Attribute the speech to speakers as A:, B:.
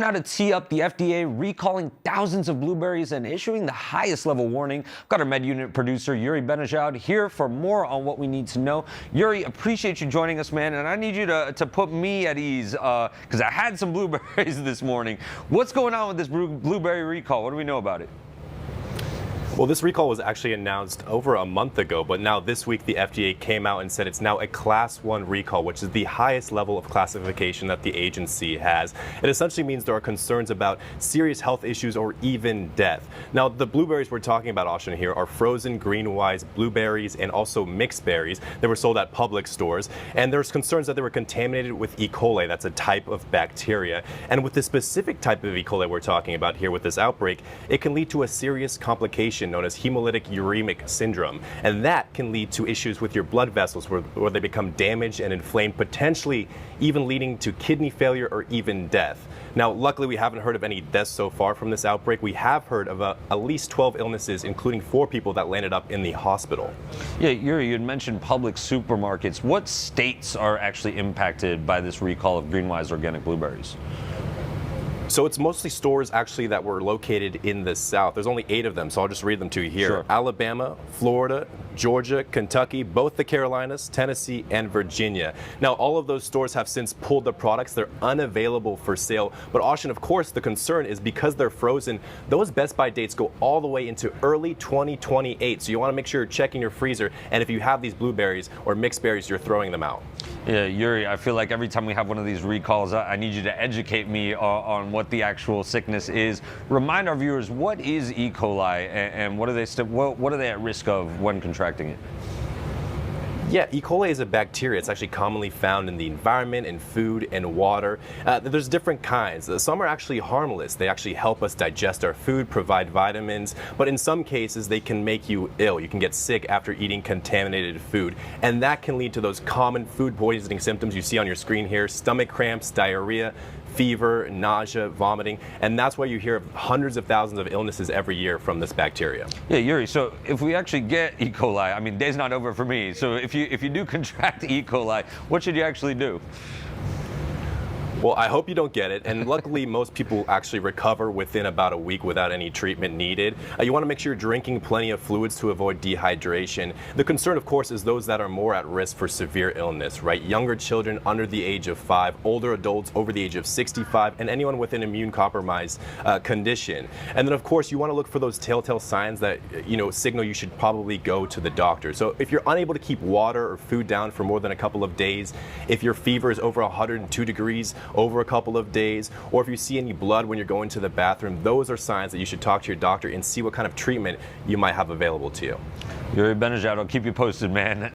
A: Now to tee up the FDA recalling thousands of blueberries and issuing the highest level warning. I've got our Med Unit producer, Youri Benadjaoud, here for more on what we need to know. Youri, appreciate you joining us, man, and I need you to put me at ease because I had some blueberries this morning. What's going on with this blueberry recall? What do we know about it?
B: Well, this recall was actually announced over a month ago, but now this week the FDA came out and said it's now a Class 1 recall, which is the highest level of classification that the agency has. It essentially means there are concerns about serious health issues or even death. Now, the blueberries we're talking about, Austin, here are frozen green-wise blueberries and also mixed berries. They were sold at Publix stores, and there's concerns that they were contaminated with E. coli. That's a type of bacteria. And with the specific type of E. coli we're talking about here with this outbreak, it can lead to a serious complication known as hemolytic uremic syndrome, and that can lead to issues with your blood vessels where they become damaged and inflamed, potentially even leading to kidney failure or even death. Now, luckily, we haven't heard of any deaths so far from this outbreak. We have heard of at least 12 illnesses, including 4 people that landed up in the hospital.
A: Yeah, Youri, you had mentioned Publix supermarkets. What states are actually impacted by this recall of Greenwise organic blueberries?
B: So it's mostly stores actually that were located in the South. There's only 8 of them, so I'll just read them to you here.
A: Sure.
B: Alabama, Florida, Georgia, Kentucky, both the Carolinas, Tennessee, and Virginia. Now, all of those stores have since pulled the products. They're unavailable for sale. But Austin, of course, the concern is because they're frozen, those Best By dates go all the way into early 2028. So you want to make sure you're checking your freezer, and if you have these blueberries or mixed berries, you're throwing them out.
A: Yeah, Youri, I feel like every time we have one of these recalls, I need you to educate me on what the actual sickness is. Remind our viewers, what is E. coli and what are they at risk of when contracting it?
B: Yeah, E. coli is a bacteria. It's actually commonly found in the environment, in food, and water. There's different kinds. Some are actually harmless. They actually help us digest our food, provide vitamins, but in some cases they can make you ill. You can get sick after eating contaminated food, and that can lead to those common food poisoning symptoms you see on your screen here: stomach cramps, diarrhea, fever, nausea, vomiting, and that's why you hear of hundreds of thousands of illnesses every year from this bacteria.
A: Yeah, Youri, so if we actually get E. coli, I mean, day's not over for me, so if you do contract E. coli, what should you actually do?
B: Well, I hope you don't get it, and luckily most people actually recover within about a week without any treatment needed. You want to make sure you're drinking plenty of fluids to avoid dehydration. The concern, of course, is those that are more at risk for severe illness, right? Younger children under the age of 5, older adults over the age of 65, and anyone with an immune-compromised condition. And then, of course, you want to look for those telltale signs that, signal you should probably go to the doctor. So if you're unable to keep water or food down for more than a couple of days, if your fever is over 102 degrees, over a couple of days, or if you see any blood when you're going to the bathroom, those are signs that you should talk to your doctor and see what kind of treatment you might have available to you.
A: Youri Benadjaoud, I'll keep you posted, man.